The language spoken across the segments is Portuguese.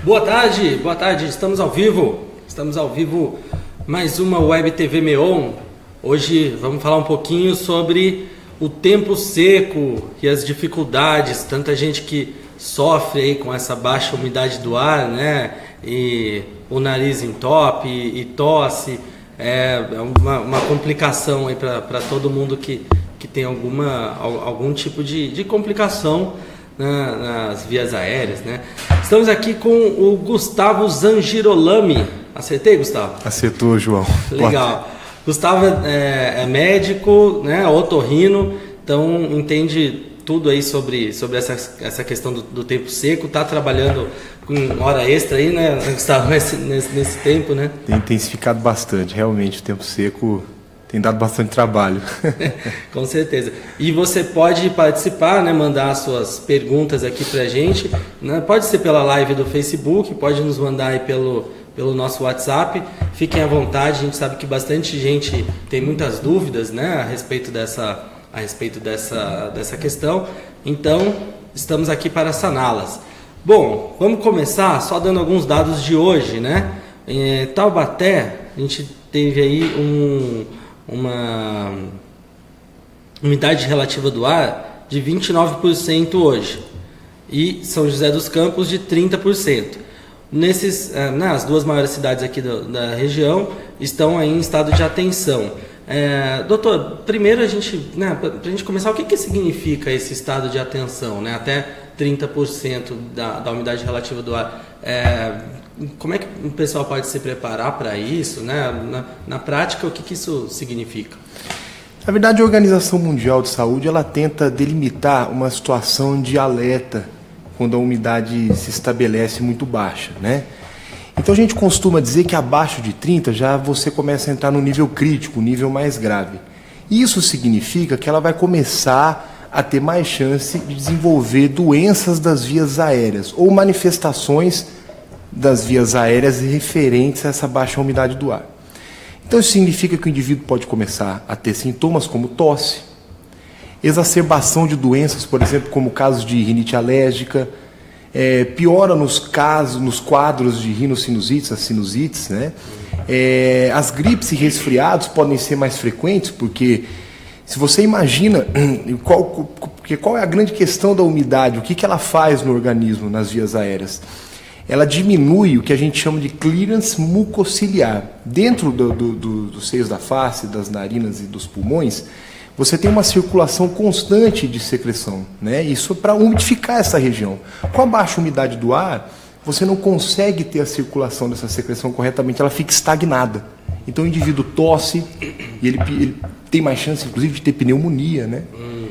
Boa tarde, estamos ao vivo mais uma Web TV Meon. Hoje vamos falar um pouquinho sobre o tempo seco e as dificuldades, tanta gente que sofre aí com essa baixa umidade do ar, né? E o nariz entope e tosse, é uma complicação aí para todo mundo que tem algum tipo de complicação nas vias aéreas, né? Estamos aqui com o Gustavo Zangirolami. Acertei, Gustavo? Acertou, João. Legal. Gustavo é médico, né, otorrino, então entende tudo aí sobre essa questão do tempo seco. Está trabalhando com hora extra aí, né, Gustavo, nesse tempo, né? Tem intensificado bastante, realmente, o tempo seco tem dado bastante trabalho. Com certeza. E você pode participar, né, mandar suas perguntas aqui pra gente, né? Pode ser pela live do Facebook, pode nos mandar aí pelo nosso WhatsApp. Fiquem à vontade, a gente sabe que bastante gente tem muitas dúvidas, né, a respeito dessa questão. Então, estamos aqui para saná-las. Bom, vamos começar só dando alguns dados de hoje, né? Em Taubaté, a gente teve aí uma umidade relativa do ar de 29% hoje, e São José dos Campos de 30%. As duas maiores cidades aqui da região estão aí em estado de atenção. Doutor, primeiro para a gente começar, o que significa esse estado de atenção, né? Até 30% da umidade relativa do ar. Como é que o pessoal pode se preparar para isso, né? Na prática, o que isso significa? Na verdade, a Organização Mundial de Saúde ela tenta delimitar uma situação de alerta quando a umidade se estabelece muito baixa, né? Então a gente costuma dizer que abaixo de 30 já você começa a entrar no nível crítico, nível mais grave. Isso significa que ela vai começar a ter mais chance de desenvolver doenças das vias aéreas ou manifestações das vias aéreas referentes a essa baixa umidade do ar. Então isso significa que o indivíduo pode começar a ter sintomas como tosse, exacerbação de doenças, por exemplo, como casos de rinite alérgica, piora nos quadros de rinossinusites, as sinusites, né? As gripes e resfriados podem ser mais frequentes, porque se você imagina qual é a grande questão da umidade, o que ela faz no organismo, nas vias aéreas? Ela diminui o que a gente chama de clearance mucociliar. Dentro dos seios da face, das narinas e dos pulmões, você tem uma circulação constante de secreção, né? Isso para umidificar essa região. Com a baixa umidade do ar, você não consegue ter a circulação dessa secreção corretamente, ela fica estagnada. Então o indivíduo tosse e ele tem mais chance, inclusive, de ter pneumonia, né?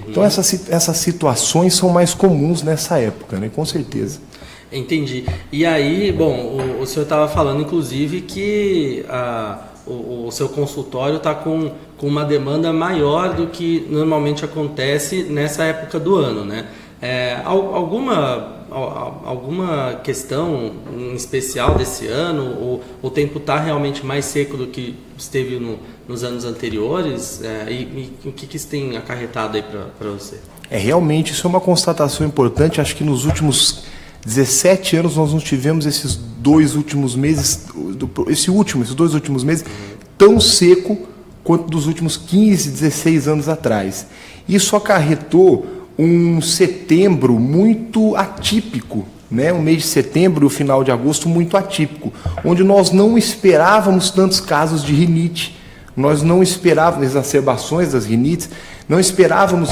Então essas situações são mais comuns nessa época, né? Com certeza. Entendi. E aí, bom, o senhor estava falando, inclusive, que o seu consultório está com uma demanda maior do que normalmente acontece nessa época do ano, né? Alguma questão em especial desse ano? Ou o tempo está realmente mais seco do que esteve nos anos anteriores? E o que isso tem acarretado aí para você? Realmente, isso é uma constatação importante. Acho que nos últimos 17 anos nós não tivemos esses dois últimos meses tão seco quanto dos últimos 15, 16 anos atrás. Isso acarretou um setembro muito atípico, né? Um mês de setembro e o final de agosto muito atípico, onde nós não esperávamos tantos casos de rinite, nós não esperávamos exacerbações das rinites, não esperávamos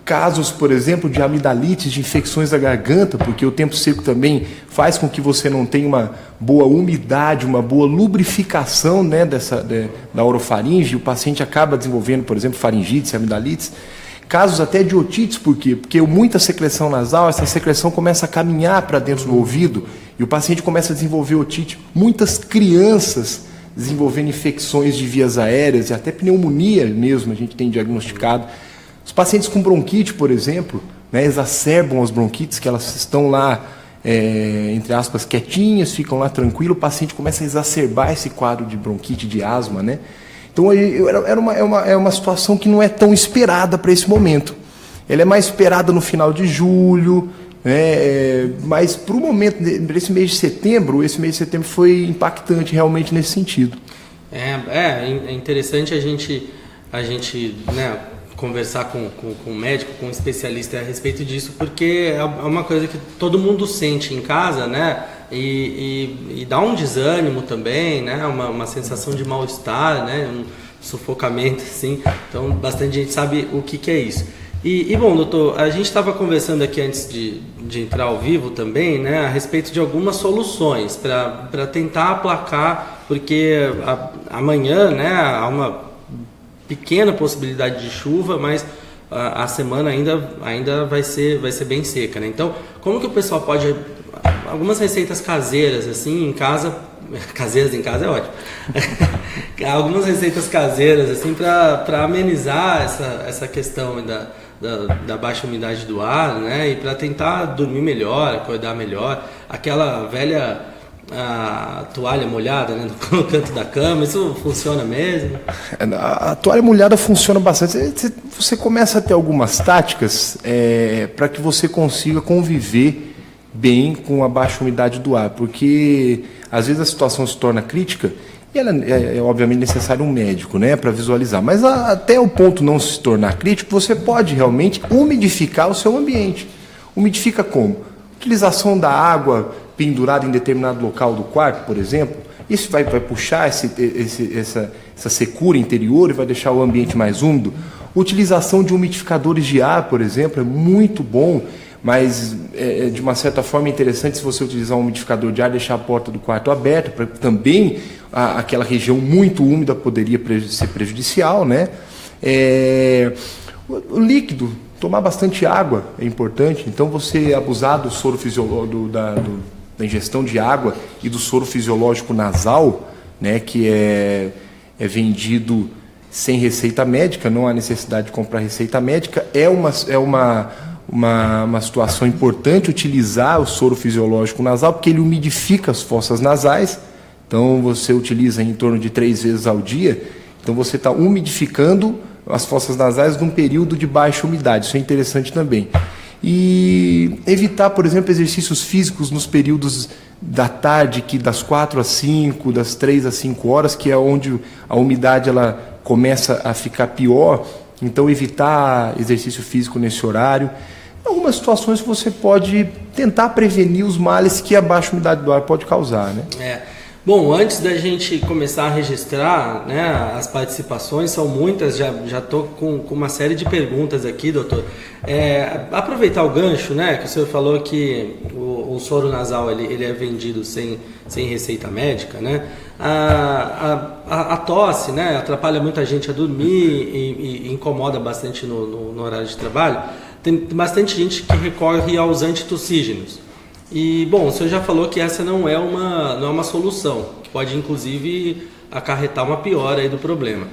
casos, por exemplo, de amidalites, de infecções da garganta, porque o tempo seco também faz com que você não tenha uma boa umidade, uma boa lubrificação, né, da orofaringe, e o paciente acaba desenvolvendo, por exemplo, faringites, amidalites. Casos até de otites, por quê? Porque muita secreção nasal, essa secreção começa a caminhar para dentro do ouvido e o paciente começa a desenvolver otite. Muitas crianças desenvolvendo infecções de vias aéreas e até pneumonia mesmo, a gente tem diagnosticado. Os pacientes com bronquite, por exemplo, né, exacerbam as bronquites, que elas estão lá, entre aspas, quietinhas, ficam lá tranquilo, o paciente começa a exacerbar esse quadro de bronquite, de asma, né? Então é uma situação que não é tão esperada para esse momento. Ela é mais esperada no final de julho, Mas para o momento, esse mês de setembro foi impactante realmente nesse sentido. É interessante a gente né, conversar com um médico, com um especialista a respeito disso, porque é uma coisa que todo mundo sente em casa, né? E dá um desânimo também, né? Uma sensação de mal-estar, né? Um sufocamento, assim. Então, bastante gente sabe o que é isso. Bom, doutor, a gente estava conversando aqui antes de entrar ao vivo também, né? A respeito de algumas soluções para tentar aplacar, porque amanhã, né? Há uma pequena possibilidade de chuva, mas a semana ainda vai ser bem seca, né? Então, como que o pessoal pode... Algumas receitas caseiras, assim, em casa... Caseiras em casa é ótimo. Algumas receitas caseiras, assim, para amenizar essa questão da baixa umidade do ar, né? E para tentar dormir melhor, acordar melhor. Aquela velha... a toalha molhada, né, no canto da cama, isso funciona mesmo? A toalha molhada funciona bastante. Você começa a ter algumas táticas para que você consiga conviver bem com a baixa umidade do ar, porque às vezes a situação se torna crítica e ela é obviamente necessário um médico, né, para visualizar, mas até o ponto não se tornar crítico, você pode realmente umidificar o seu ambiente. Umidifica como? Utilização da água pendurada em determinado local do quarto, por exemplo, isso vai puxar essa secura interior e vai deixar o ambiente mais úmido. Utilização de umidificadores de ar, por exemplo, é muito bom, mas de uma certa forma é interessante se você utilizar um umidificador de ar, deixar a porta do quarto aberta, para também aquela região muito úmida poderia ser prejudicial, né? O líquido, tomar bastante água é importante, então você abusar do soro fisiológico, da ingestão de água e do soro fisiológico nasal, né, que é vendido sem receita médica, não há necessidade de comprar receita médica, é uma situação importante utilizar o soro fisiológico nasal, porque ele umidifica as fossas nasais, então você utiliza em torno de 3 vezes ao dia, então você está umidificando as fossas nasais num período de baixa umidade, isso é interessante também. E evitar, por exemplo, exercícios físicos nos períodos da tarde, que das 4 às 5, das 3 às 5 horas, que é onde a umidade ela começa a ficar pior, então evitar exercício físico nesse horário. Em algumas situações você pode tentar prevenir os males que a baixa umidade do ar pode causar, né? Bom, antes da gente começar a registrar, né, as participações, são muitas, já estou com uma série de perguntas aqui, doutor. Aproveitar o gancho, né, que o senhor falou que o soro nasal ele é vendido sem receita médica, né? A tosse, né, atrapalha muita gente a dormir e incomoda bastante no horário de trabalho. Tem bastante gente que recorre aos antitussígenos. E, bom, o senhor já falou que essa não é uma solução, que pode, inclusive, acarretar uma piora aí do problema.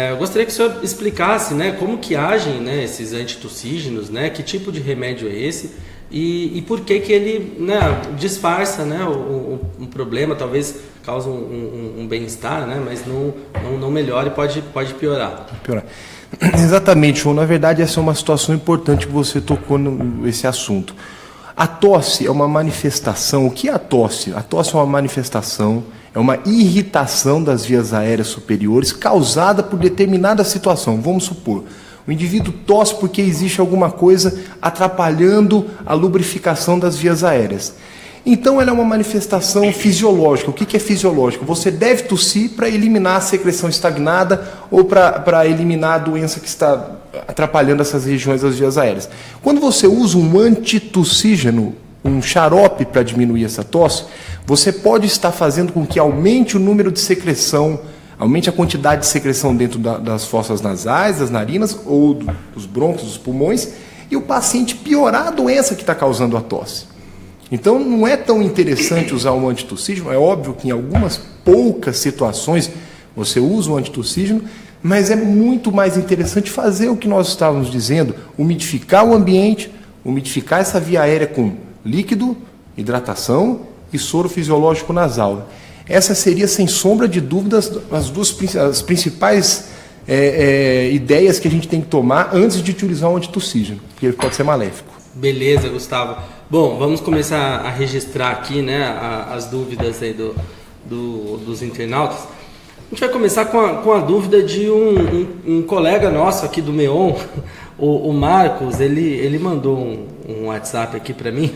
Eu gostaria que o senhor explicasse, né, como que agem, né, esses antitussígenos, né, que tipo de remédio é esse e por que ele, né, disfarça, né, um problema, talvez causa um bem-estar, né, mas não melhora e pode piorar. Exatamente, João. Na verdade, essa é uma situação importante que você tocou nesse assunto. A tosse é uma manifestação. O que é a tosse? A tosse é uma manifestação, é uma irritação das vias aéreas superiores causada por determinada situação. Vamos supor, o indivíduo tosse porque existe alguma coisa atrapalhando a lubrificação das vias aéreas. Então ela é uma manifestação fisiológica. O que é fisiológico? Você deve tossir para eliminar a secreção estagnada ou para eliminar a doença que está atrapalhando essas regiões das vias aéreas. Quando você usa um antitussígeno, um xarope para diminuir essa tosse, você pode estar fazendo com que aumente o número de secreção, aumente a quantidade de secreção dentro das fossas nasais, das narinas ou dos brônquios, dos pulmões, e o paciente piorar a doença que está causando a tosse. Então não é tão interessante usar um antitussígeno, é óbvio que em algumas poucas situações você usa um antitussígeno, mas é muito mais interessante fazer o que nós estávamos dizendo, umidificar o ambiente, umidificar essa via aérea com líquido, hidratação e soro fisiológico nasal. Essa seria, sem sombra de dúvidas, as principais ideias que a gente tem que tomar antes de utilizar um antitussígeno, porque ele pode ser maléfico. Beleza, Gustavo. Bom, vamos começar a registrar aqui, né, as dúvidas aí dos internautas. A gente vai começar com a dúvida de um colega nosso aqui do MEON, o Marcos. Ele mandou um WhatsApp aqui para mim,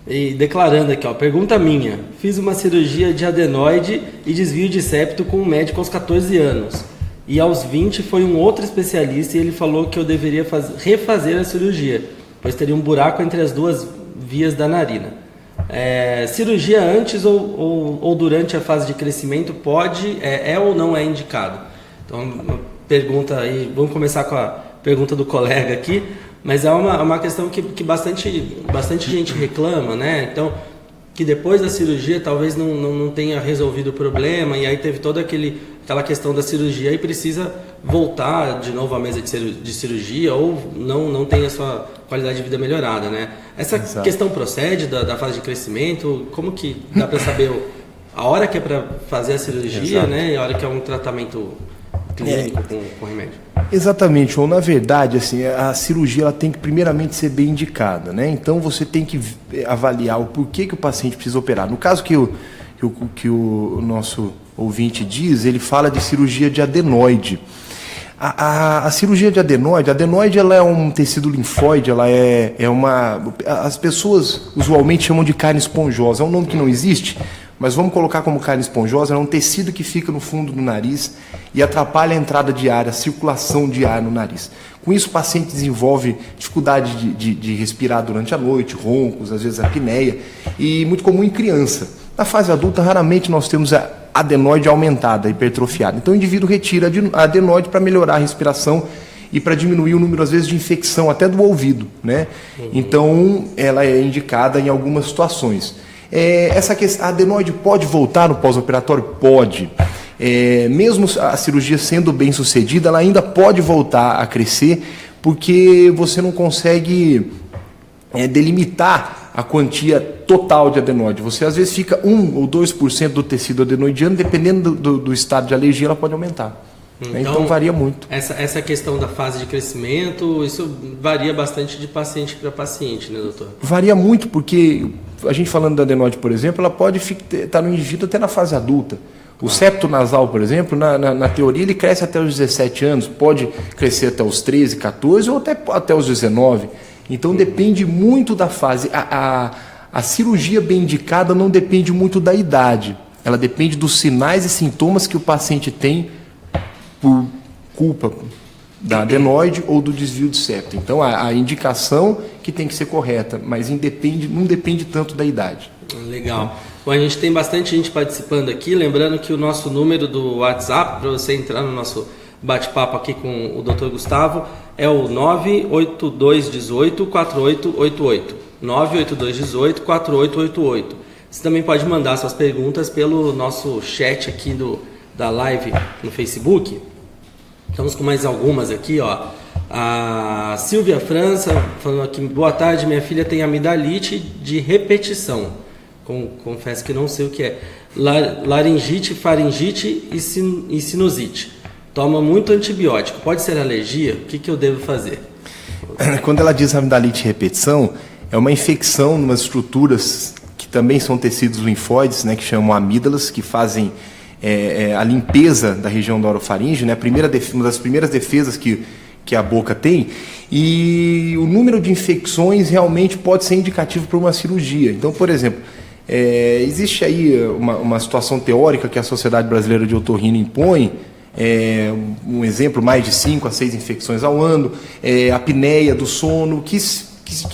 e declarando aqui, ó, pergunta minha: fiz uma cirurgia de adenoide e desvio de septo com um médico aos 14 anos. E aos 20 foi um outro especialista e ele falou que eu deveria refazer a cirurgia, pois teria um buraco entre as duas vias da narina. Cirurgia antes ou durante a fase de crescimento pode, ou não é indicado? Então, uma pergunta aí, vamos começar com a pergunta do colega aqui, mas é uma questão que bastante gente reclama, né? Então, que depois da cirurgia talvez não tenha resolvido o problema, e aí teve toda aquela questão da cirurgia e precisa voltar de novo à mesa de cirurgia, ou não tem a sua qualidade de vida melhorada, né? Essa Exato. questão procede da fase de crescimento? Como que dá para saber a hora que é para fazer a cirurgia, né? E a hora que é um tratamento clínico com remédio? Exatamente, ou na verdade, assim, a cirurgia ela tem que primeiramente ser bem indicada, né? Então você tem que avaliar o porquê que o paciente precisa operar. No caso que o nosso ouvinte diz, ele fala de cirurgia de adenoide. A cirurgia de adenoide ela é um tecido linfóide, ela é uma... As pessoas usualmente chamam de carne esponjosa, é um nome que não existe, mas vamos colocar como carne esponjosa. É um tecido que fica no fundo do nariz e atrapalha a entrada de ar, a circulação de ar no nariz. Com isso, o paciente desenvolve dificuldade de respirar durante a noite, roncos, às vezes apneia, e muito comum em criança. Na fase adulta, raramente nós temos a adenoide aumentada, hipertrofiada. Então, o indivíduo retira a adenoide para melhorar a respiração e para diminuir o número, às vezes, de infecção, até do ouvido, né? Então, ela é indicada em algumas situações. A adenoide pode voltar no pós-operatório? Pode. Mesmo a cirurgia sendo bem sucedida, ela ainda pode voltar a crescer, porque você não consegue delimitar a quantia total de adenoide. Você às vezes fica 1 ou 2% do tecido adenoidiano, dependendo do estado de alergia, ela pode aumentar. Então varia muito. Essa questão da fase de crescimento, isso varia bastante de paciente para paciente, né, doutor? Varia muito, porque a gente falando da adenoide, por exemplo, ela pode estar no indivíduo até na fase adulta. O septo nasal, por exemplo, na teoria, ele cresce até os 17 anos, pode crescer até os 13, 14 ou até os 19. Então depende muito da fase. A cirurgia bem indicada não depende muito da idade. Ela depende dos sinais e sintomas que o paciente tem por culpa da adenoide ou do desvio de septo. Então a indicação que tem que ser correta, mas não depende tanto da idade. Legal. Bom, a gente tem bastante gente participando aqui, lembrando que o nosso número do WhatsApp, para você entrar no nosso bate-papo aqui com o Dr. Gustavo, é o 98218-4888. 98218-4888. Você também pode mandar suas perguntas pelo nosso chat aqui da live no Facebook. Estamos com mais algumas aqui, ó. A Silvia França falando aqui: boa tarde, minha filha tem amidalite de repetição. Confesso que não sei o que é. Laringite, faringite e sinusite. Toma muito antibiótico. Pode ser alergia? O que eu devo fazer? Quando ela diz amidalite de repetição, é uma infecção em umas estruturas que também são tecidos linfóides, né, que chamam amígdalas, que fazem a limpeza da região da orofaringe, né, uma das primeiras defesas que a boca tem, e o número de infecções realmente pode ser indicativo para uma cirurgia. Então, por exemplo, existe aí uma situação teórica que a Sociedade Brasileira de Otorrino impõe, um exemplo, mais de 5 a 6 infecções ao ano, apneia do sono, que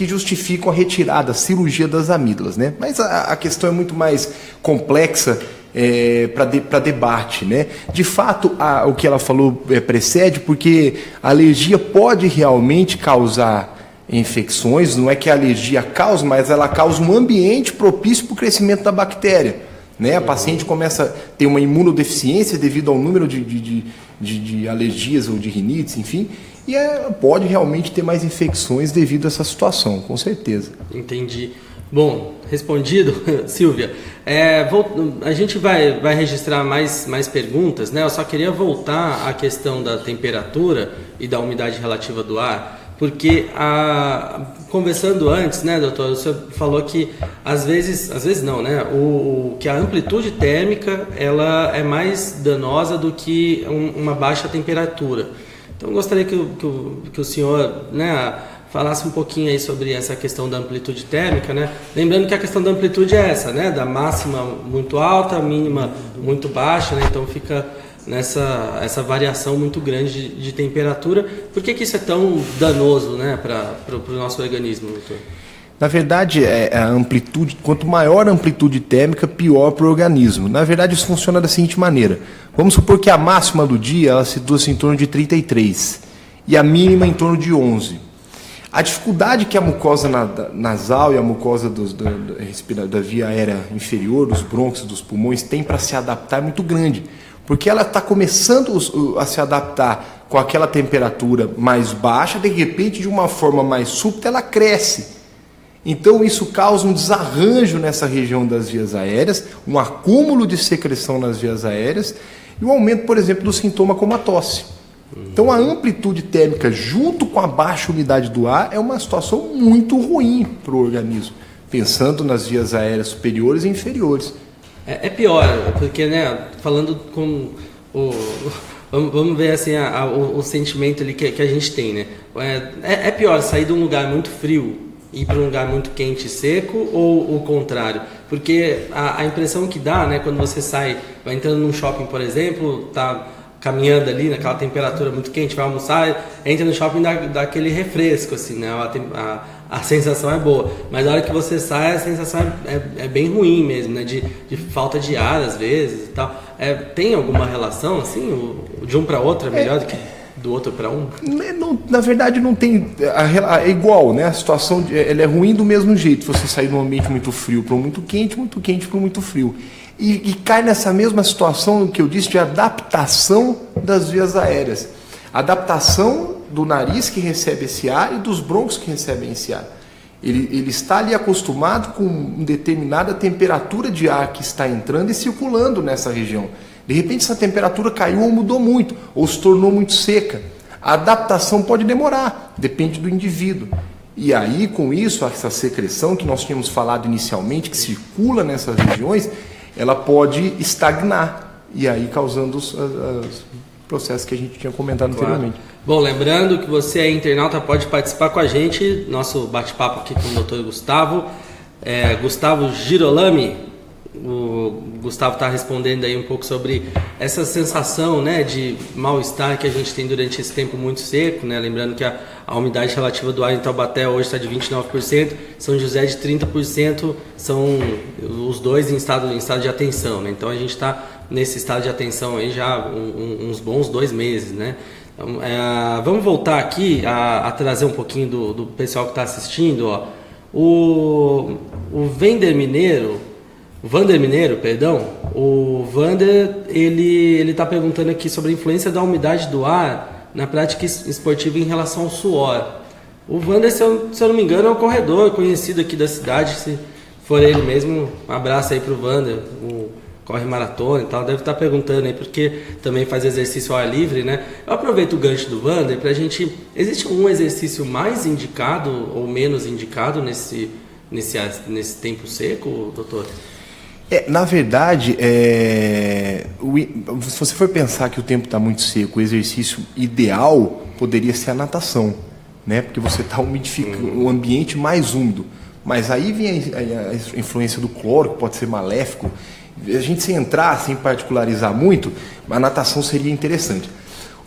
justificam a retirada, a cirurgia das amígdalas, né? Mas a questão é muito mais complexa para debate, né? De fato, o que ela falou precede, porque a alergia pode realmente causar infecções. Não é que a alergia causa, mas ela causa um ambiente propício para o crescimento da bactéria, né? A paciente começa a ter uma imunodeficiência devido ao número de alergias ou de rinites, enfim, e pode realmente ter mais infecções devido a essa situação, com certeza. Entendi. Bom, respondido, Silvia. A gente vai registrar mais perguntas, né? Eu só queria voltar à questão da temperatura e da umidade relativa do ar. porque conversando antes, né, doutor, o senhor falou que às vezes não, né, que a amplitude térmica ela é mais danosa do que uma baixa temperatura. Então eu gostaria que o senhor, né, falasse um pouquinho aí sobre essa questão da amplitude térmica, né? Lembrando que a questão da amplitude é essa, né? Da máxima muito alta, mínima muito baixa, né? Então fica essa variação muito grande de temperatura. Por que isso é tão danoso, né, para o nosso organismo, doutor? Na verdade, a amplitude, quanto maior a amplitude térmica, pior para o organismo. Na verdade, isso funciona da seguinte maneira. Vamos supor que a máxima do dia ela se situa em torno de 33 e a mínima em torno de 11. A dificuldade que a mucosa nasal e a mucosa da via aérea inferior, dos brônquios, dos pulmões, tem para se adaptar é muito grande. Porque ela está começando a se adaptar com aquela temperatura mais baixa, de repente, de uma forma mais súbita, ela cresce. Então isso causa um desarranjo nessa região das vias aéreas, um acúmulo de secreção nas vias aéreas e um aumento, por exemplo, do sintoma como a tosse. Então a amplitude térmica junto com a baixa umidade do ar é uma situação muito ruim para o organismo, pensando nas vias aéreas superiores e inferiores. É pior, porque, né, falando com vamos ver assim o sentimento ali que a gente tem, né? É pior sair de um lugar muito frio ir para um lugar muito quente e seco ou o contrário? Porque a impressão que dá, né, quando você vai entrando num shopping, por exemplo, tá caminhando ali naquela temperatura muito quente, vai almoçar, entra no shopping e dá aquele refresco, assim, né? A sensação é boa, mas na hora que você sai, a sensação é bem ruim mesmo, né? De falta de ar às vezes e tal. Tem alguma relação, assim, de um para outro é melhor do que do outro para um? Na verdade não tem, é igual, né? A situação ela é ruim do mesmo jeito, você sair de um ambiente muito frio para um muito quente para um muito frio. E cai nessa mesma situação que eu disse de adaptação das vias aéreas. Adaptação do nariz que recebe esse ar e dos brônquios que recebem esse ar. Ele está ali acostumado com uma determinada temperatura de ar que está entrando e circulando nessa região. De repente essa temperatura caiu ou mudou muito, ou se tornou muito seca. A adaptação pode demorar, depende do indivíduo. E aí, com isso, essa secreção que nós tínhamos falado inicialmente, que circula nessas regiões, ela pode estagnar, e aí causando os processos que a gente tinha comentado anteriormente. Bom, lembrando que você é internauta, pode participar com a gente, nosso bate-papo aqui com o Dr. Gustavo, Gustavo Girolami. O Gustavo está respondendo aí um pouco sobre essa sensação, né, de mal-estar que a gente tem durante esse tempo muito seco, né? Lembrando que a umidade relativa do ar em Taubaté hoje está de 29%, São José de 30%, são os dois em estado de atenção, né? Então a gente está nesse estado de atenção aí já uns bons 2 meses, né? Então, vamos voltar aqui a trazer um pouquinho do pessoal que está assistindo, ó. O Vander Mineiro, o Vander, ele está perguntando aqui sobre a influência da umidade do ar na prática esportiva em relação ao suor. O Vander, se eu não me engano, é um corredor conhecido aqui da cidade, se for ele mesmo, um abraço aí para o Vander, corre maratona e tal, deve estar perguntando aí, porque também faz exercício ao ar livre, né? Eu aproveito o gancho do Vander para a gente... Existe um exercício mais indicado ou menos indicado nesse tempo seco, doutor? Na verdade, se você for pensar que o tempo está muito seco, o exercício ideal poderia ser a natação, né? Porque você está umidificando o ambiente mais úmido. Mas aí vem a influência do cloro, que pode ser maléfico. A gente, sem entrar, sem particularizar muito, a natação seria interessante.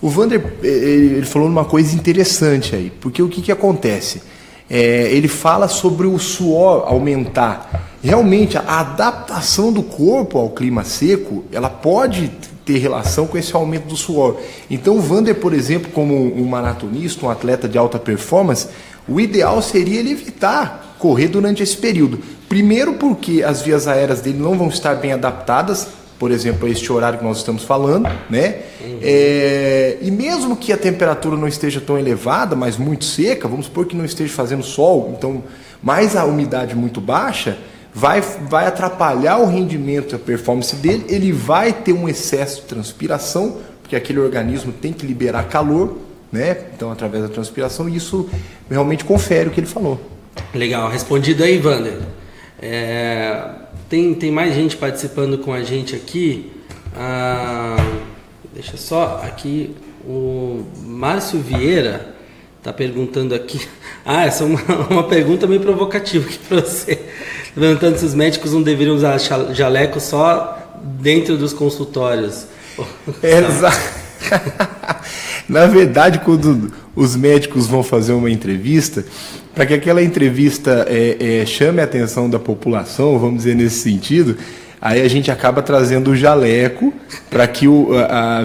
O Vander, ele falou uma coisa interessante aí, porque o que acontece? Ele fala sobre o suor aumentar. Realmente, a adaptação do corpo ao clima seco, ela pode ter relação com esse aumento do suor. Então, o Vander, por exemplo, como um maratonista, um atleta de alta performance, o ideal seria ele evitar correr durante esse período. Primeiro porque as vias aéreas dele não vão estar bem adaptadas, por exemplo, a este horário que nós estamos falando, né? E mesmo que a temperatura não esteja tão elevada, mas muito seca, vamos supor que não esteja fazendo sol, então, mais a umidade muito baixa, vai atrapalhar o rendimento e a performance dele, ele vai ter um excesso de transpiração, porque aquele organismo tem que liberar calor, né? Então, através da transpiração, isso realmente confere o que ele falou. Legal, respondido aí, Wander. Tem mais gente participando com a gente aqui. Deixa só aqui, o Márcio Vieira está perguntando aqui. Essa é uma pergunta meio provocativa aqui para você. Perguntando se os médicos não deveriam usar jaleco só dentro dos consultórios. Exato. Na verdade, quando os médicos vão fazer uma entrevista, para que aquela entrevista chame a atenção da população, vamos dizer nesse sentido, aí a gente acaba trazendo o jaleco para que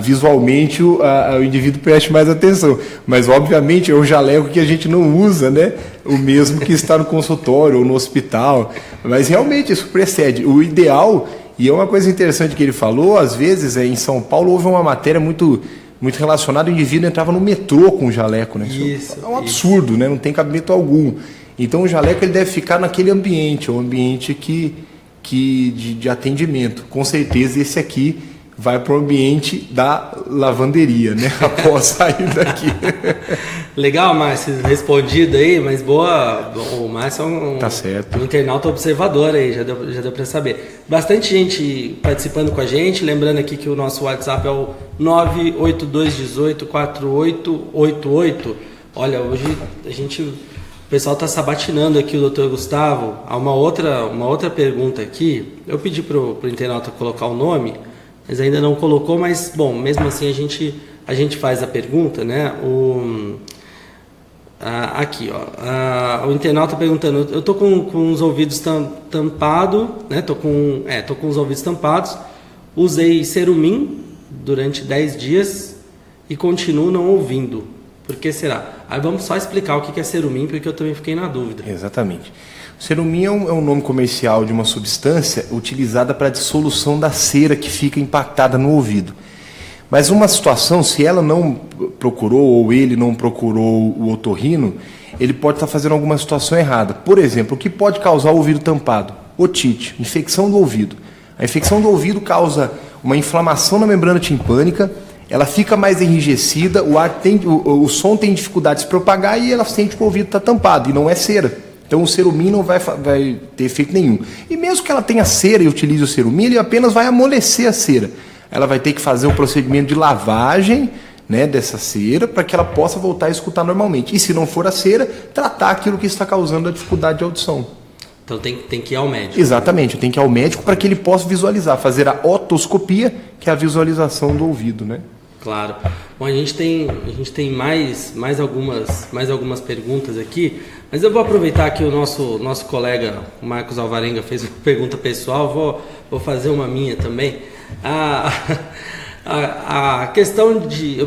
visualmente o indivíduo preste mais atenção. Mas, obviamente, é um jaleco que a gente não usa, né? O mesmo que está no consultório ou no hospital. Mas, realmente, isso precede. O ideal, e é uma coisa interessante que ele falou, às vezes, em São Paulo, houve uma matéria muito relacionada, o indivíduo entrava no metrô com o jaleco, né? Isso é um absurdo, né? Não tem cabimento algum. Então, o jaleco ele deve ficar naquele ambiente, o ambiente de atendimento. Com certeza esse aqui vai para o ambiente da lavanderia, né? Após sair daqui. Legal, Márcio, respondido aí, mas boa. O Márcio é tá certo. Um internauta observador aí, já deu para saber. Bastante gente participando com a gente, lembrando aqui que o nosso WhatsApp é o 982184888. Olha, hoje o pessoal está sabatinando aqui o Dr. Gustavo. Há uma outra pergunta aqui. Eu pedi para o internauta colocar o nome, mas ainda não colocou, mas, bom, mesmo assim a gente faz a pergunta, né? Aqui, ó. O internauta perguntando, eu tô com os ouvidos tampados, né? Tô com os ouvidos tampados, usei Cerumin durante 10 dias e continuo não ouvindo. Por que será? Aí vamos só explicar o que é Cerumin, porque eu também fiquei na dúvida. Exatamente. O Cerumin é um nome comercial de uma substância utilizada para a dissolução da cera que fica impactada no ouvido. Mas uma situação, se ela não procurou ou ele não procurou o otorrino, ele pode estar fazendo alguma situação errada. Por exemplo, o que pode causar o ouvido tampado? Otite, infecção do ouvido. A infecção do ouvido causa uma inflamação na membrana timpânica, ela fica mais enrijecida, o som tem dificuldade de se propagar e ela sente que o ouvido está tampado, e não é cera. Então o Cerumin não vai ter efeito nenhum. E mesmo que ela tenha cera e utilize o Cerumin, ele apenas vai amolecer a cera. Ela vai ter que fazer o procedimento de lavagem, né, dessa cera para que ela possa voltar a escutar normalmente. E se não for a cera, tratar aquilo que está causando a dificuldade de audição. Então tem que ir ao médico. Exatamente, tem que ir ao médico para que ele possa visualizar, fazer a otoscopia, que é a visualização do ouvido, né? Claro. Bom, a gente tem mais algumas perguntas aqui, mas eu vou aproveitar que o nosso colega o Marcos Alvarenga fez uma pergunta pessoal, vou fazer uma minha também. A questão de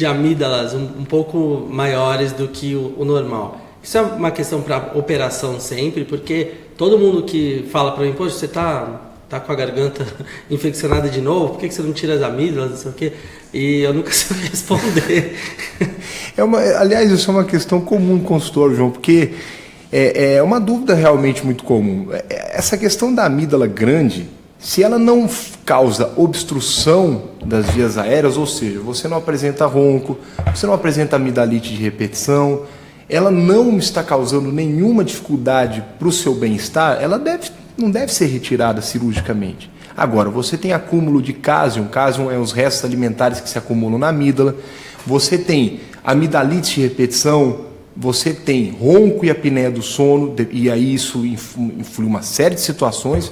amígdalas um pouco maiores do que o normal. Isso é uma questão para operação sempre, porque todo mundo que fala para mim, poxa, você tá com a garganta infeccionada de novo, por que você não tira as amígdalas, não sei o quê? E eu nunca sei responder. Aliás, isso é uma questão comum no consultório, João, porque é uma dúvida realmente muito comum. Essa questão da amígdala grande, se ela não causa obstrução das vias aéreas, ou seja, você não apresenta ronco, você não apresenta amidalite de repetição, ela não está causando nenhuma dificuldade para o seu bem-estar, ela não deve ser retirada cirurgicamente. Agora, você tem acúmulo de cásium é os restos alimentares que se acumulam na amígdala, você tem amidalite de repetição, você tem ronco e apneia do sono, e aí isso influi uma série de situações.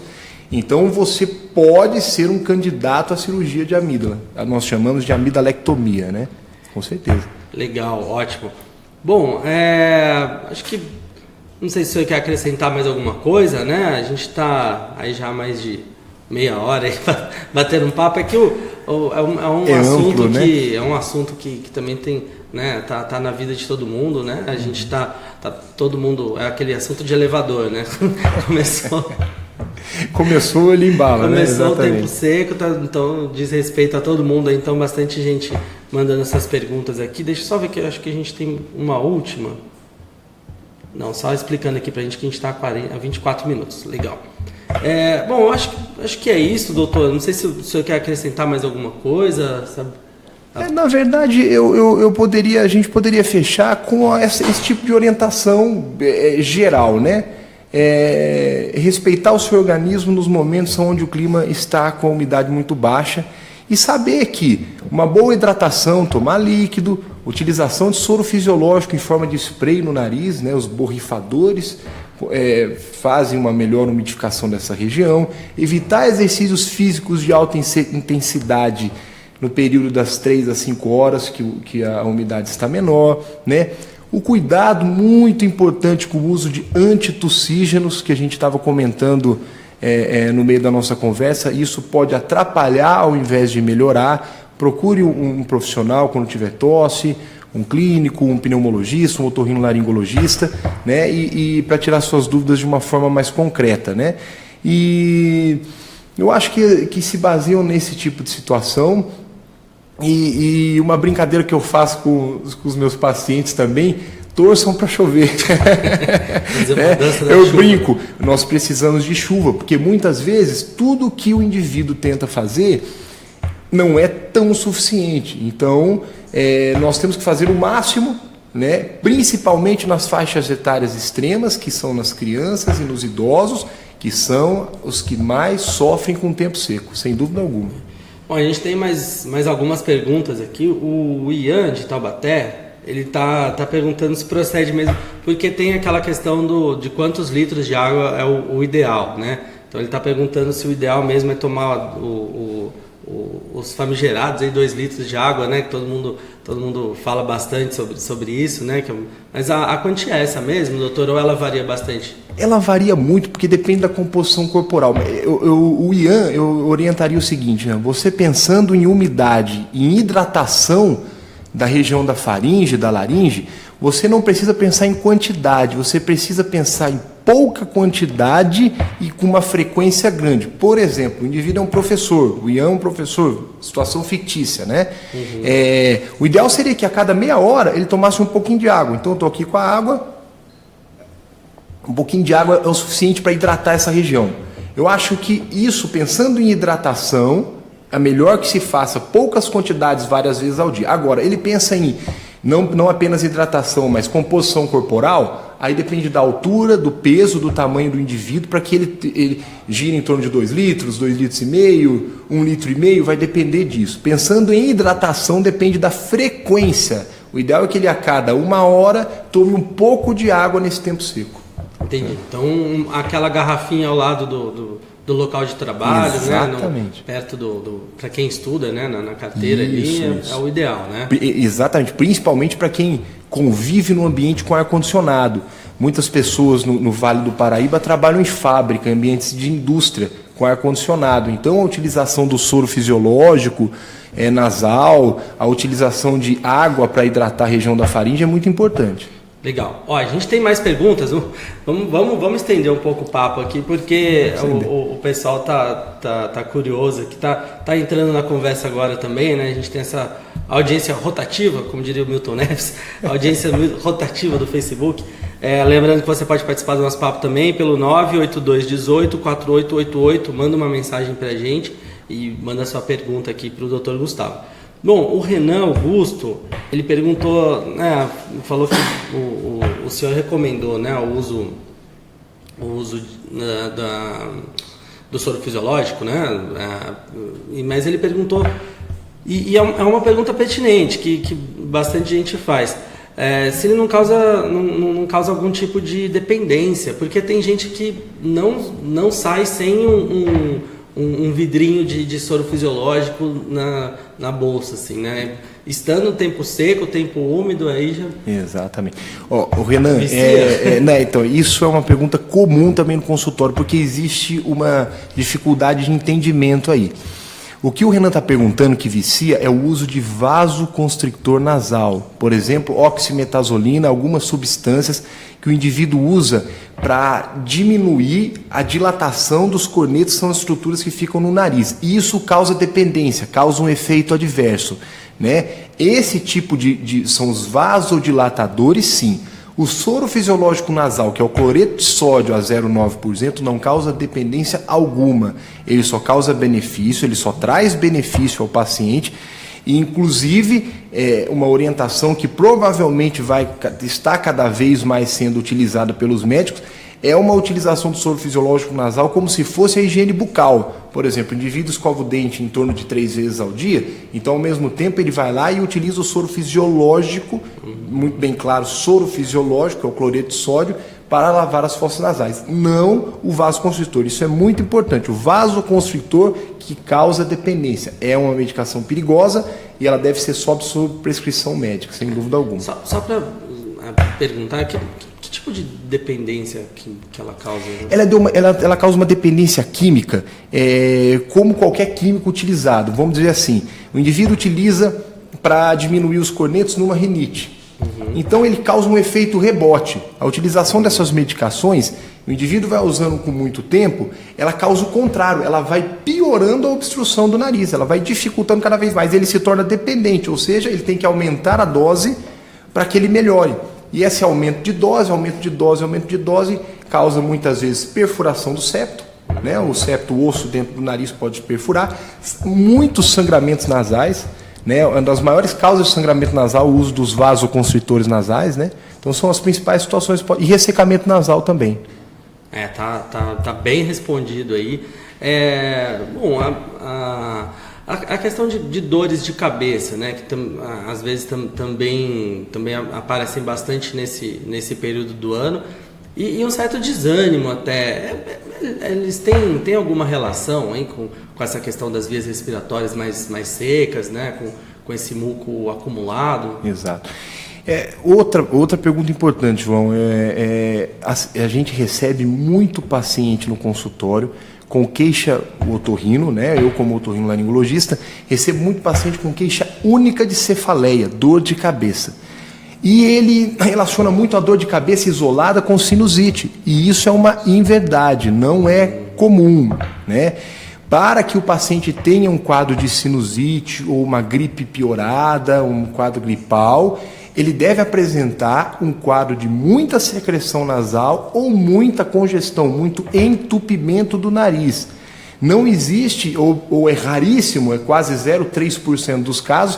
Então você pode ser um candidato à cirurgia de amígdala. Nós chamamos de amidalectomia, né? Com certeza. Legal, ótimo. Bom, acho que não sei se você quer acrescentar mais alguma coisa, né? A gente está aí já há mais de meia hora aí, batendo um papo. É que é um assunto que também tem, né? Tá na vida de todo mundo, né? A gente tá todo mundo, é aquele assunto de elevador, né? Começou, ele embala, né? Começou o tempo seco, então diz respeito a todo mundo, então bastante gente mandando essas perguntas aqui. Deixa eu só ver que eu acho que a gente tem uma última. Não, só explicando aqui pra gente que a gente está a 24 minutos. Legal. Bom, acho que é isso, doutor. Não sei se o senhor quer acrescentar mais alguma coisa, sabe? Na verdade, a gente poderia fechar com esse tipo de orientação geral, né? Respeitar o seu organismo nos momentos onde o clima está com a umidade muito baixa e saber que uma boa hidratação, tomar líquido, utilização de soro fisiológico em forma de spray no nariz, né? Os borrifadores fazem uma melhor umidificação dessa região, evitar exercícios físicos de alta intensidade no período das 3 às 5 horas que a umidade está menor, né? O cuidado muito importante com o uso de antitussígenos, que a gente estava comentando no meio da nossa conversa, isso pode atrapalhar ao invés de melhorar. Procure um profissional quando tiver tosse, um clínico, um pneumologista, um otorrinolaringologista, né? E para tirar suas dúvidas de uma forma mais concreta, né? E eu acho que se baseiam nesse tipo de situação. E uma brincadeira que eu faço com os meus pacientes também, torçam para chover. Eu brinco, nós precisamos de chuva, porque muitas vezes tudo que o indivíduo tenta fazer não é tão suficiente. Então, nós temos que fazer o máximo, né, principalmente nas faixas etárias extremas, que são nas crianças e nos idosos, que são os que mais sofrem com o tempo seco, sem dúvida alguma. Bom, a gente tem mais algumas perguntas aqui. O Ian de Taubaté, ele tá perguntando se procede mesmo, porque tem aquela questão de quantos litros de água é o ideal, né? Então ele está perguntando se o ideal mesmo é tomar os famigerados aí 2 litros de água, né? Que todo mundo fala bastante sobre isso, né? Mas a quantia é essa mesmo, doutor, ou ela varia bastante? Ela varia muito porque depende da composição corporal. O Ian, eu orientaria o seguinte, né? Você pensando em umidade, em hidratação da região da faringe, da laringe, você não precisa pensar em quantidade, você precisa pensar em pouca quantidade e com uma frequência grande. Por exemplo, o indivíduo é um professor, o Ian é um professor, situação fictícia, né? Uhum. O ideal seria que a cada meia hora ele tomasse um pouquinho de água. Então eu estou aqui com a água, um pouquinho de água é o suficiente para hidratar essa região. Eu acho que isso, pensando em hidratação, é melhor que se faça poucas quantidades várias vezes ao dia. Agora, ele pensa em não apenas hidratação, mas composição corporal, aí depende da altura, do peso, do tamanho do indivíduo, para que ele gire em torno de 2 litros, 2 litros e meio, 1 litro e meio, vai depender disso. Pensando em hidratação, depende da frequência. O ideal é que ele a cada 1 hora tome um pouco de água nesse tempo seco. Entendi. Então, aquela garrafinha ao lado do local de trabalho, exatamente, né? Perto para quem estuda, né? Na carteira isso, ali, é o ideal, né? Exatamente, principalmente para quem convive num ambiente com ar-condicionado. Muitas pessoas no Vale do Paraíba trabalham em fábrica, em ambientes de indústria, com ar-condicionado. Então, a utilização do soro fisiológico nasal, a utilização de água para hidratar a região da faringe é muito importante. Legal. Ó, a gente tem mais perguntas. Vamos estender um pouco o papo aqui, porque o pessoal tá curioso, que tá entrando na conversa agora também, né? A gente tem essa audiência rotativa, como diria o Milton Neves, a audiência rotativa do Facebook. Lembrando que você pode participar do nosso papo também pelo 98218-4888. Manda uma mensagem pra gente e manda sua pergunta aqui pro Dr. Gustavo. Bom, o Renan Augusto, ele perguntou, né, falou que o senhor recomendou, né, o uso do soro fisiológico, né, mas ele perguntou, e é uma pergunta pertinente, que bastante gente faz, se ele não causa algum tipo de dependência, porque tem gente que não sai sem um vidrinho de soro fisiológico na bolsa, assim, né? Estando no tempo seco, tempo úmido, aí já... Exatamente. O Renan, né, então, isso é uma pergunta comum também no consultório, porque existe uma dificuldade de entendimento aí. O que o Renan está perguntando que vicia é o uso de vasoconstrictor nasal. Por exemplo, oximetazolina, algumas substâncias que o indivíduo usa para diminuir a dilatação dos cornetos, são as estruturas que ficam no nariz. E isso causa dependência, causa um efeito adverso, né? Esse tipo são os vasodilatadores, sim. O soro fisiológico nasal, que é o cloreto de sódio a 0,9%, não causa dependência alguma. Ele só causa benefício, ele só traz benefício ao paciente. E, inclusive, uma orientação que provavelmente vai estar cada vez mais sendo utilizada pelos médicos é uma utilização do soro fisiológico nasal como se fosse a higiene bucal. Por exemplo, o indivíduo escova o dente em torno de 3 vezes ao dia, então ao mesmo tempo ele vai lá e utiliza o soro fisiológico, muito bem claro, soro fisiológico, é o cloreto de sódio, para lavar as fossas nasais, não o vasoconstritor. Isso é muito importante. O vasoconstritor que causa dependência é uma medicação perigosa e ela deve ser sob prescrição médica, sem dúvida alguma. Só para perguntar, que tipo de dependência que ela causa? Ela causa uma dependência química, como qualquer químico utilizado. Vamos dizer assim, o indivíduo utiliza para diminuir os cornetos numa rinite. Então ele causa um efeito rebote. A utilização dessas medicações, o indivíduo vai usando com muito tempo, ela causa o contrário, ela vai piorando a obstrução do nariz, ela vai dificultando cada vez mais, ele se torna dependente, ou seja, ele tem que aumentar a dose para que ele melhore. E esse aumento de dose causa muitas vezes perfuração do septo, né? O septo, o osso dentro do nariz pode perfurar, muitos sangramentos nasais, né? Uma das maiores causas de sangramento nasal, o uso dos vasoconstritores nasais, né? Então são as principais situações, e ressecamento nasal também. Tá bem respondido aí. Bom, a questão de dores de cabeça, né, que às vezes também aparecem bastante nesse período do ano, e um certo desânimo até. Eles têm alguma relação, hein, com essa questão das vias respiratórias mais secas, né, com esse muco acumulado? Exato. Outra pergunta importante, João, a gente recebe muito paciente no consultório com queixa otorrino, né? Eu como otorrinolaringologista recebo muito paciente com queixa única de cefaleia, dor de cabeça. E ele relaciona muito a dor de cabeça isolada com sinusite, e isso é uma inverdade, não é comum, né? Para que o paciente tenha um quadro de sinusite ou uma gripe piorada, um quadro gripal, ele deve apresentar um quadro de muita secreção nasal ou muita congestão, muito entupimento do nariz. Não existe, ou é raríssimo, é quase 0,3% dos casos,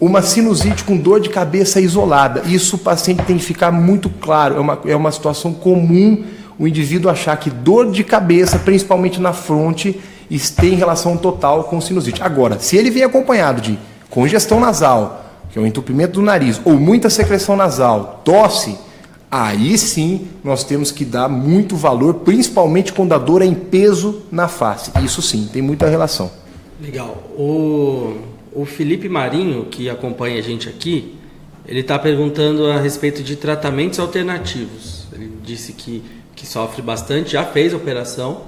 uma sinusite com dor de cabeça isolada. Isso o paciente tem que ficar muito claro, é uma situação comum o indivíduo achar que dor de cabeça, principalmente na fronte, tem relação total com sinusite. Agora, se ele vem acompanhado de congestão nasal, que é o entupimento do nariz, ou muita secreção nasal, tosse, aí sim nós temos que dar muito valor, principalmente quando a dor é em peso na face. Isso sim, tem muita relação. Legal. O Felipe Marinho, que acompanha a gente aqui, ele está perguntando a respeito de tratamentos alternativos. Ele disse que sofre bastante, já fez a operação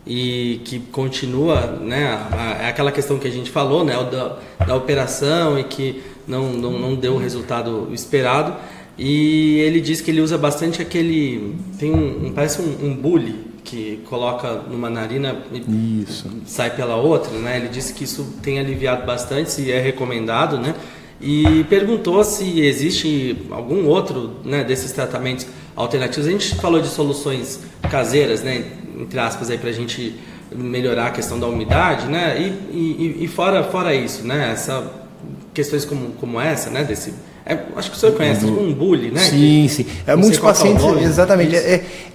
e que continua, né, é aquela questão que a gente falou, né, da operação e que não deu o resultado esperado, e ele diz que ele usa bastante parece um bule que coloca numa narina e sai pela outra, né? Ele disse que isso tem aliviado bastante, se é recomendado, né? E perguntou se existe algum outro, né, desses tratamentos alternativos. A gente falou de soluções caseiras, né, entre aspas, aí para a gente melhorar a questão da umidade, né? E fora isso, né? Questões como essa, né? Acho que o senhor conhece, tipo um bule, né? Sim. Muitos pacientes, exatamente.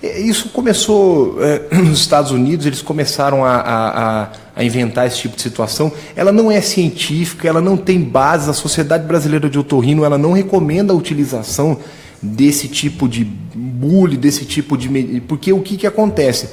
Isso começou nos Estados Unidos, eles começaram a inventar esse tipo de situação. Ela não é científica, ela não tem base. A Sociedade Brasileira de Otorrino, ela não recomenda a utilização desse tipo de bule, desse tipo de... Porque o que acontece?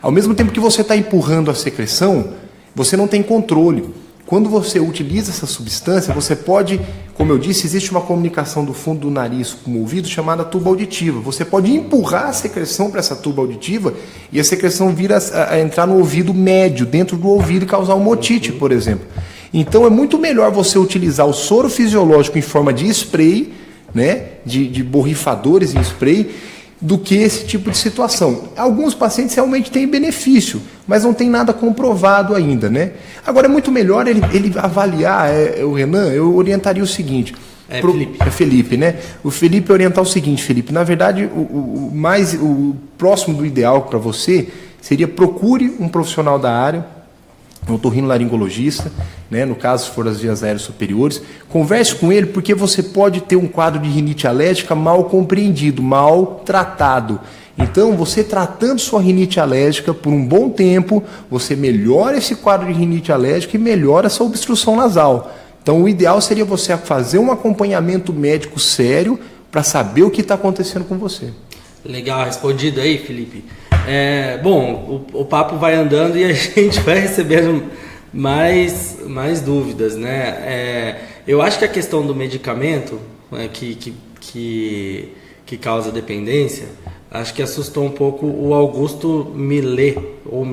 Ao mesmo tempo que você está empurrando a secreção, você não tem controle. Quando você utiliza essa substância, você pode, como eu disse, existe uma comunicação do fundo do nariz com o ouvido chamada tuba auditiva. Você pode empurrar a secreção para essa tuba auditiva e a secreção vir a entrar no ouvido médio, dentro do ouvido, e causar uma otite, por exemplo. Então é muito melhor você utilizar o soro fisiológico em forma de spray, né, de borrifadores em spray, do que esse tipo de situação. Alguns pacientes realmente têm benefício, mas não tem nada comprovado ainda, né? Agora é muito melhor ele avaliar, o Renan, eu orientaria o seguinte... Felipe, né? O Felipe orientar o seguinte, Felipe, na verdade, o próximo do ideal para você seria procure um profissional da área, um otorrinolaringologista, né, no caso, se for as vias aéreas superiores. Converse com ele, porque você pode ter um quadro de rinite alérgica mal compreendido, mal tratado. Então, você tratando sua rinite alérgica por um bom tempo, você melhora esse quadro de rinite alérgica e melhora essa obstrução nasal. Então, o ideal seria você fazer um acompanhamento médico sério para saber o que está acontecendo com você. Legal, respondido aí, Felipe. Bom, o papo vai andando e a gente vai recebendo mais dúvidas, né? Eu acho que a questão do medicamento que causa dependência, acho que assustou um pouco o Augusto Millet, ou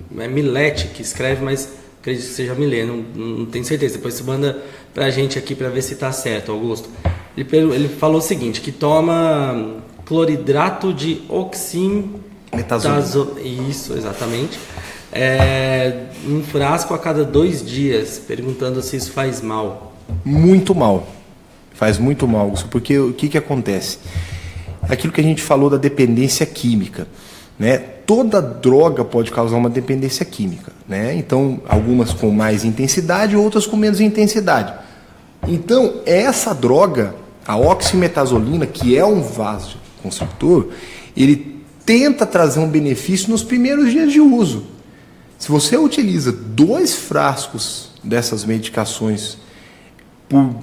Millet, que escreve, mas acredito que seja Millet, não tenho certeza. Depois você manda pra gente aqui para ver se está certo, Augusto. Ele falou o seguinte, que toma cloridrato de oximetazolina. Isso, exatamente. Um frasco a cada 2 dias, perguntando se isso faz mal. Muito mal. Faz muito mal, Augusto, porque o que acontece? Aquilo que a gente falou da dependência química, né? Toda droga pode causar uma dependência química, né? Então, algumas com mais intensidade, outras com menos intensidade. Então, essa droga, a oximetazolina, que é um vasoconstritor, ele tenta trazer um benefício nos primeiros dias de uso. Se você utiliza 2 frascos dessas medicações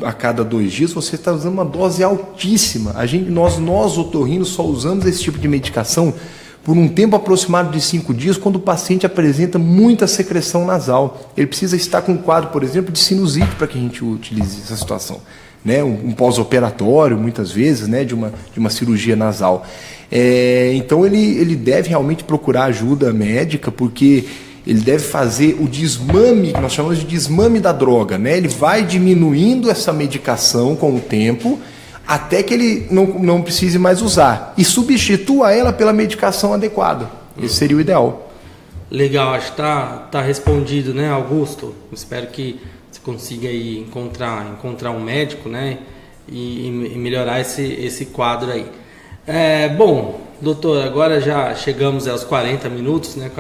a cada 2 dias, você está usando uma dose altíssima. Nós otorrinos só usamos esse tipo de medicação por um tempo aproximado de 5 dias, quando o paciente apresenta muita secreção nasal. Ele precisa estar com um quadro, por exemplo, de sinusite para que a gente utilize essa situação, né? Um pós-operatório, muitas vezes, né? de uma cirurgia nasal. Então ele deve realmente procurar ajuda médica, porque ele deve fazer o desmame, que nós chamamos de desmame da droga, né? Ele vai diminuindo essa medicação com o tempo, até que ele não precise mais usar, e substitua ela pela medicação adequada. Esse seria o ideal. Legal, acho que tá respondido, né, Augusto? Espero que você consiga aí encontrar um médico, né, e melhorar esse quadro aí. Bom, doutor, agora já chegamos aos 40 minutos, né,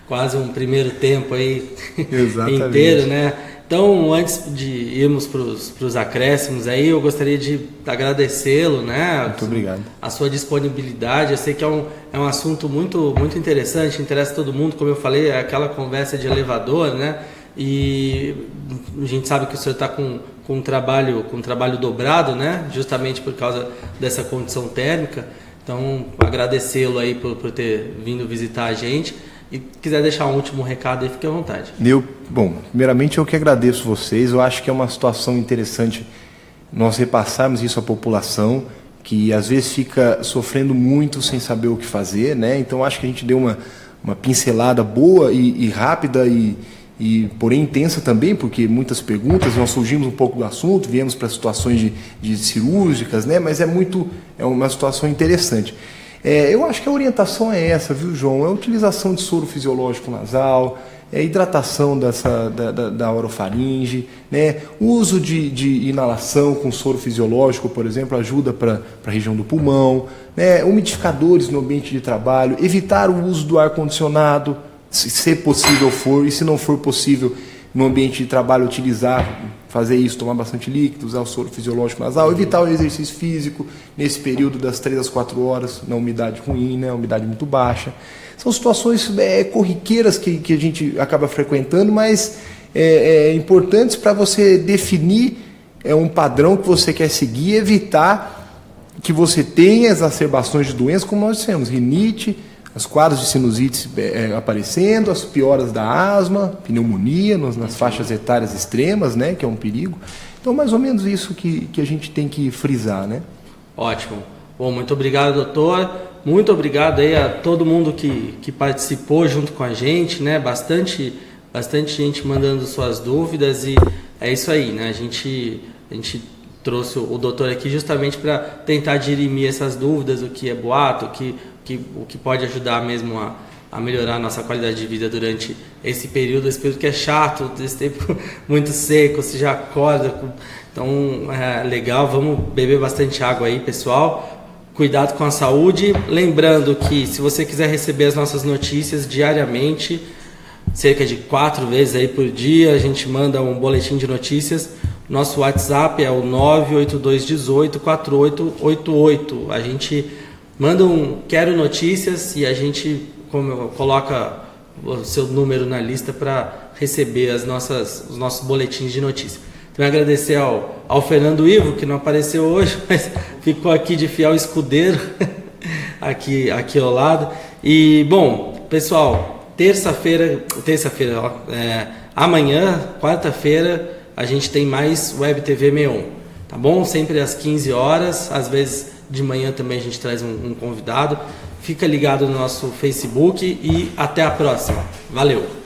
quase um primeiro tempo aí inteiro, né? Então, antes de irmos para os acréscimos aí, eu gostaria de agradecê-lo, né? Muito obrigado. A sua disponibilidade. Eu sei que é um assunto muito, muito interessante, interessa todo mundo, como eu falei, é aquela conversa de elevador, né? E a gente sabe que o senhor está com um trabalho dobrado, né? Justamente por causa dessa condição térmica. Então, agradecê-lo aí por ter vindo visitar a gente. E quiser deixar um último recado aí, fique à vontade. Bom, primeiramente eu que agradeço vocês. Eu acho que é uma situação interessante nós repassarmos isso à população, que às vezes fica sofrendo muito sem saber o que fazer, né? Então acho que a gente deu uma pincelada boa e rápida e porém intensa também, porque muitas perguntas, nós surgimos um pouco do assunto, viemos para situações de cirúrgicas, né? Mas é uma situação interessante. Eu acho que a orientação é essa, viu, João? É a utilização de soro fisiológico nasal, hidratação da orofaringe, né? O uso de inalação com soro fisiológico, por exemplo, ajuda para a região do pulmão, né? Umidificadores no ambiente de trabalho, evitar o uso do ar-condicionado, se possível for, e se não for possível no ambiente de trabalho fazer isso, tomar bastante líquido, usar o soro fisiológico nasal, evitar o exercício físico nesse período das 3 às 4 horas, na umidade ruim, né, umidade muito baixa. São situações corriqueiras que a gente acaba frequentando, mas importantes para você definir um padrão que você quer seguir, evitar que você tenha exacerbações de doenças, como nós dissemos, rinite, os quadros de sinusite aparecendo, as pioras da asma, pneumonia nas faixas etárias extremas, né, que é um perigo. Então, mais ou menos isso que a gente tem que frisar, né? Ótimo. Bom, muito obrigado, doutor. Muito obrigado aí a todo mundo que participou junto com a gente, né? Bastante gente mandando suas dúvidas, e é isso aí, né? A gente trouxe o doutor aqui justamente para tentar dirimir essas dúvidas, o que é boato, o que pode ajudar mesmo a melhorar a nossa qualidade de vida durante esse período que é chato, esse tempo muito seco, você já acorda. Então, é legal, vamos beber bastante água aí, pessoal. Cuidado com a saúde. Lembrando que, se você quiser receber as nossas notícias diariamente, cerca de 4 vezes aí por dia, a gente manda um boletim de notícias. Nosso WhatsApp é o 982184888. A gente manda um quero notícias e a gente coloca o seu número na lista para receber os nossos boletins de notícias. Então, agradecer ao Fernando Ivo, que não apareceu hoje, mas ficou aqui de fiel escudeiro, aqui ao lado. E, bom, pessoal, amanhã, quarta-feira, a gente tem mais Web TV 61, tá bom? Sempre às 15 horas, às vezes de manhã também a gente traz um convidado. Fica ligado no nosso Facebook e até a próxima. Valeu!